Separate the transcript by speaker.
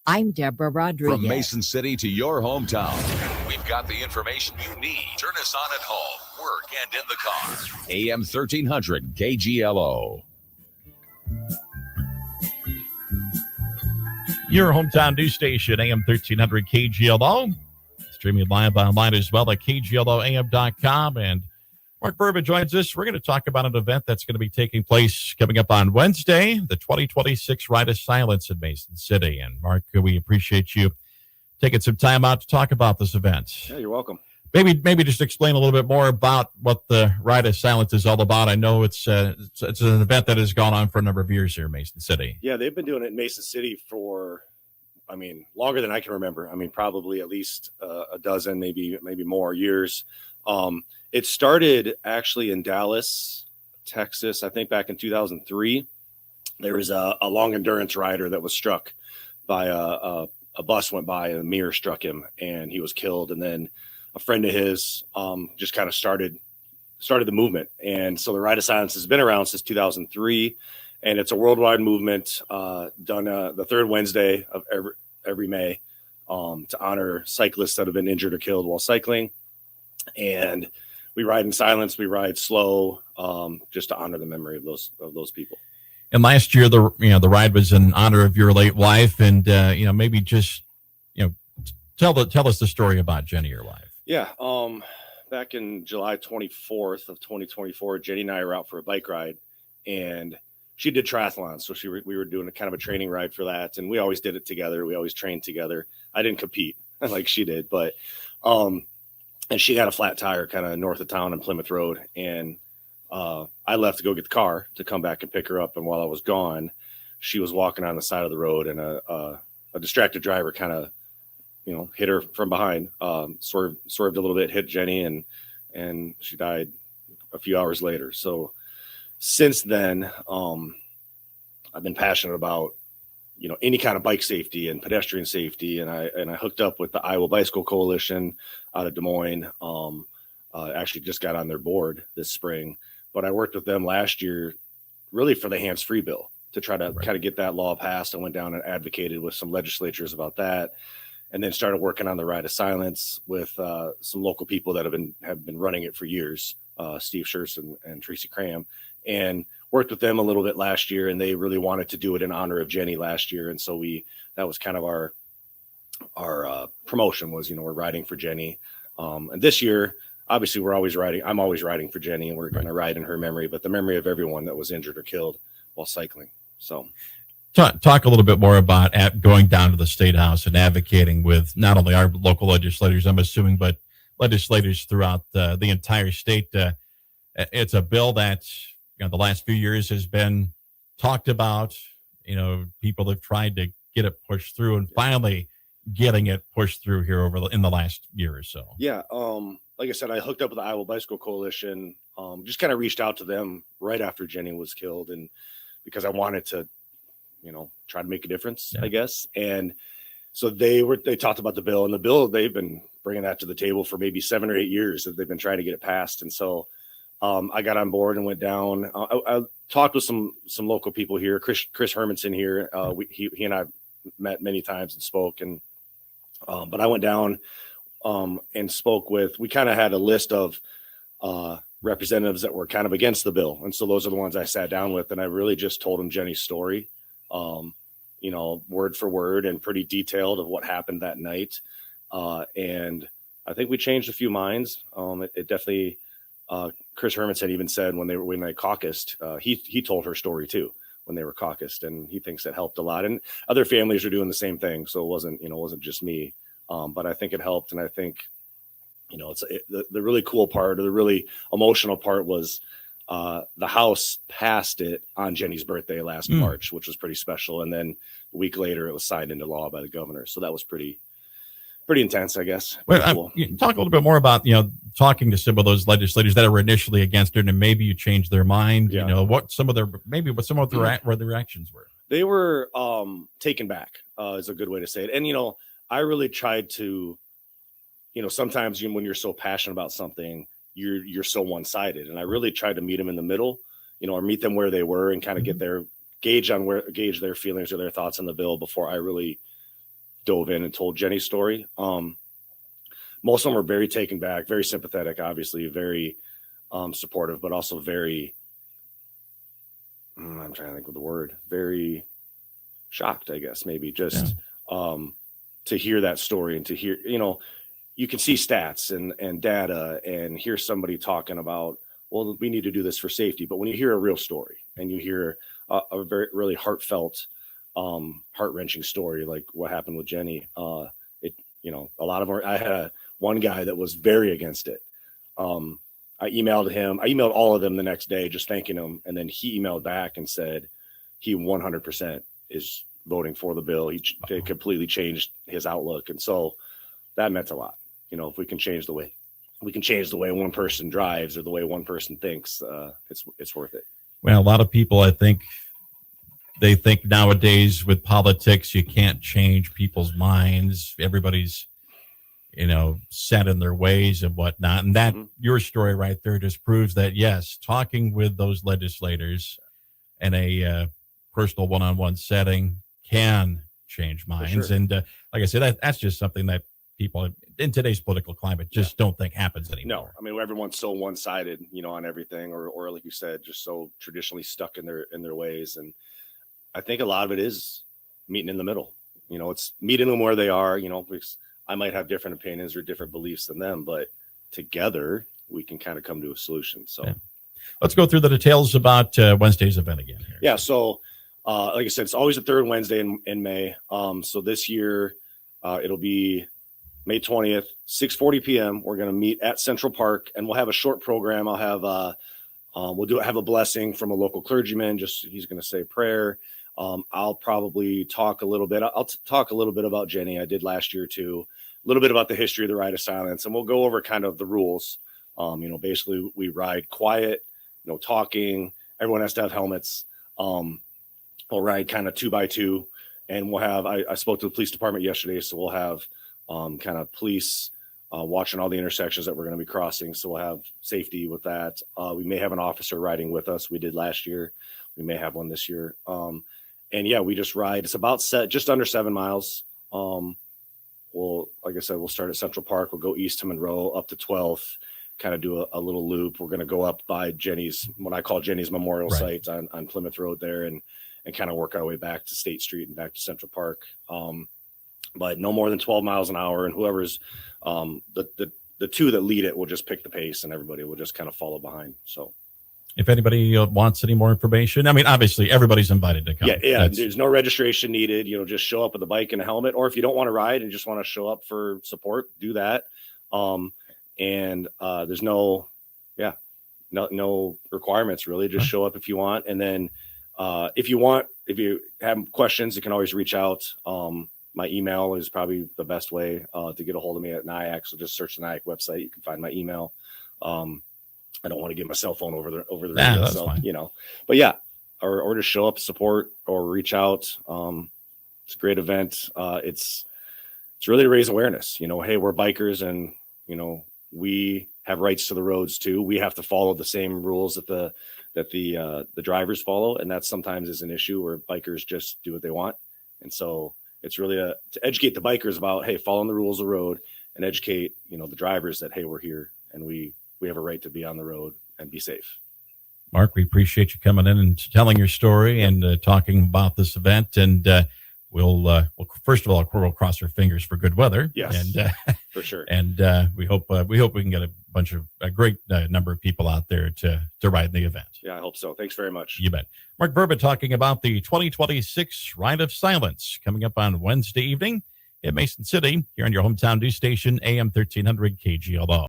Speaker 1: I'm Deborah Rodriguez.
Speaker 2: From Mason City to your hometown, we've got the information you need. Turn us on at home, work, and in the car. AM 1300 KGLO.
Speaker 3: Your hometown news station, AM 1300 KGLO. Streaming live online as well at KGLOAM.com. And Mark Vrba joins us. We're going to talk about an event that's going to be taking place coming up on Wednesday, the 2026 Ride of Silence in Mason City. And Mark, we appreciate you taking some time out to talk about this event.
Speaker 4: Yeah, you're welcome.
Speaker 3: Maybe just explain a little bit more about what the Ride of Silence is all about. I know it's an event that has gone on for a number of years here in Mason City.
Speaker 4: Yeah, they've been doing it in Mason City for, longer than I can remember. Probably at least a dozen, maybe more years. It started actually in Dallas, Texas. I think back in 2003, there was a long endurance rider that was struck by a bus went by and a mirror struck him and he was killed. And then a friend of his just kind of started the movement. And so the Ride of Silence has been around since 2003, and it's a worldwide movement done the third Wednesday of every May to honor cyclists that have been injured or killed while cycling. And we ride in silence, we ride slow, just to honor the memory of those people.
Speaker 3: And last year, the ride was in honor of your late wife, and maybe just tell us the story about Jenny, your wife.
Speaker 4: Yeah, back in July 24th of 2024, Jenny and I were out for a bike ride, and she did triathlons, so we were doing a kind of a training ride for that, and we always did it together. We always trained together. I didn't compete like she did, but and she had a flat tire kind of north of town on Plymouth Road. And I left to go get the car to come back and pick her up. And while I was gone, she was walking on the side of the road, and a distracted driver kind of, hit her from behind, swerved a little bit, hit Jenny, and she died a few hours later. So since then, I've been passionate about, any kind of bike safety and pedestrian safety. And I hooked up with the Iowa Bicycle Coalition out of Des Moines. Actually just got on their board this spring, but I worked with them last year really for the hands-free bill to try to kind of get that law passed. I went down and advocated with some legislatures about that, and then started working on the Ride of Silence with some local people that have been running it for years, Steve Schurz and Tracy Cram, and worked with them a little bit last year, and they really wanted to do it in honor of Jenny last year. And so that was kind of our promotion was, we're riding for Jenny. And this year, obviously we're always riding. I'm always riding for Jenny, and we're going to ride in her memory, but the memory of everyone that was injured or killed while cycling. So
Speaker 3: talk a little bit more about going down to the State House and advocating with not only our local legislators, I'm assuming, but legislators throughout the entire state. It's a bill that, the last few years has been talked about. People have tried to get it pushed through, and finally getting it pushed through here in the last year or so.
Speaker 4: Yeah. Like I said, I hooked up with the Iowa Bicycle Coalition, just kind of reached out to them right after Jenny was killed. And because I wanted to, try to make a difference, I guess. And so they talked about the bill, and the bill, they've been bringing that to the table for maybe 7 or 8 years that they've been trying to get it passed. And so I got on board and went down. I talked with some local people here. Chris Hermanson here. He and I met many times and spoke. And but I went down and spoke with. We kind of had a list of representatives that were kind of against the bill, and so those are the ones I sat down with. And I really just told them Jenny's story, word for word and pretty detailed of what happened that night. And I think we changed a few minds. It definitely. Chris Hermanson even said when they caucused, he told her story too when they were caucused, and he thinks it helped a lot. And other families are doing the same thing, so it wasn't just me. But I think it helped, and I think the really cool part, or the really emotional part, was the House passed it on Jenny's birthday last March, which was pretty special. And then a week later, it was signed into law by the governor. So that was pretty intense, I guess.
Speaker 3: Well, cool. Talk a little bit more about, talking to some of those legislators that were initially against it, and maybe you changed their mind.
Speaker 4: Yeah.
Speaker 3: What some of their reactions were.
Speaker 4: They were taken back, is a good way to say it. And, I really tried to, sometimes when you're so passionate about something, you're so one-sided. And I really tried to meet them in the middle, or meet them where they were and kind of get their gauge their feelings or their thoughts on the bill before I really dove in and told Jenny's story. Most of them were very taken back, very sympathetic, obviously, very supportive, but also very, I'm trying to think of the word, very shocked, I guess, maybe just to hear that story and to hear, you can see stats and data and hear somebody talking about, well, we need to do this for safety. But when you hear a real story and you hear a very, really heartfelt, heart-wrenching story, like what happened with Jenny, a lot of I had one guy that was very against it. I emailed all of them the next day, just thanking him. And then he emailed back and said he 100% is voting for the bill. He completely changed his outlook. And so that meant a lot. If we can change the way one person drives or the way one person thinks, it's worth it.
Speaker 3: Well, a lot of people, I think, they think nowadays with politics, you can't change people's minds. Everybody's, set in their ways and whatnot. And that your story right there just proves that, yes, talking with those legislators in a personal one-on-one setting can change minds. Sure. And like I said, that's just something that people in today's political climate just don't think happens anymore.
Speaker 4: No, everyone's so one-sided, on everything, or like you said, just so traditionally stuck in their ways. And I think a lot of it is meeting in the middle. It's meeting them where they are. Because I might have different opinions or different beliefs than them, but together we can kind of come to a solution. So
Speaker 3: let's go through the details about Wednesday's event again here.
Speaker 4: Yeah. So like I said, it's always the third Wednesday in May. So this year it'll be May 20th, 6:40 p.m. We're going to meet at Central Park, and we'll have a short program. I'll have have a blessing from a local clergyman. He's going to say a prayer. I'll probably talk a little bit. I'll talk a little bit about Jenny. I did last year too. A little bit about the history of the ride of silence, and we'll go over kind of the rules. Basically we ride quiet, no talking. Everyone has to have helmets. We'll ride kind of 2x2, and we'll have. I spoke to the police department yesterday, so we'll have kind of police watching all the intersections that we're going to be crossing. So we'll have safety with that. We may have an officer riding with us. We did last year. We may have one this year. We just ride. It's about just under 7 miles. Like I said, we'll start at Central Park. We'll go east to Monroe up to 12th, kind of do a little loop. We're going to go up by what I call Jenny's Memorial Site on Plymouth Road there and kind of work our way back to State Street and back to Central Park. But no more than 12 miles an hour. And whoever's the two that lead it will just pick the pace, and everybody will just kind of follow behind. So
Speaker 3: if anybody wants any more information, obviously everybody's invited to come.
Speaker 4: Yeah. There's no registration needed. Just show up with a bike and a helmet, or if you don't want to ride and just want to show up for support, do that. There's no requirements really. Just show up if you want. And then if you have questions, you can always reach out. My email is probably the best way to get a hold of me at NIAC. So just search the NIAC website. You can find my email. I don't want to give my cell phone over the radio.
Speaker 3: That's fine.
Speaker 4: But yeah, or just show up, support, or reach out. It's a great event. It's really to raise awareness. Hey, we're bikers, and we have rights to the roads too. We have to follow the same rules that the drivers follow, and that sometimes is an issue where bikers just do what they want. And so it's really to educate the bikers about, hey, following the rules of the road, and educate the drivers that, hey, we're here and we have a right to be on the road and be safe.
Speaker 3: Mark, we appreciate you coming in and telling your story and talking about this event. And we'll first of all, we'll cross our fingers for good weather.
Speaker 4: Yes,
Speaker 3: and
Speaker 4: for sure.
Speaker 3: And we hope we can get a great number of people out there to ride in the event.
Speaker 4: Yeah, I hope so. Thanks very much.
Speaker 3: You bet. Mark Vrba talking about the 2026 Ride of Silence coming up on Wednesday evening in Mason City here on your hometown news station, AM 1300 KGLO.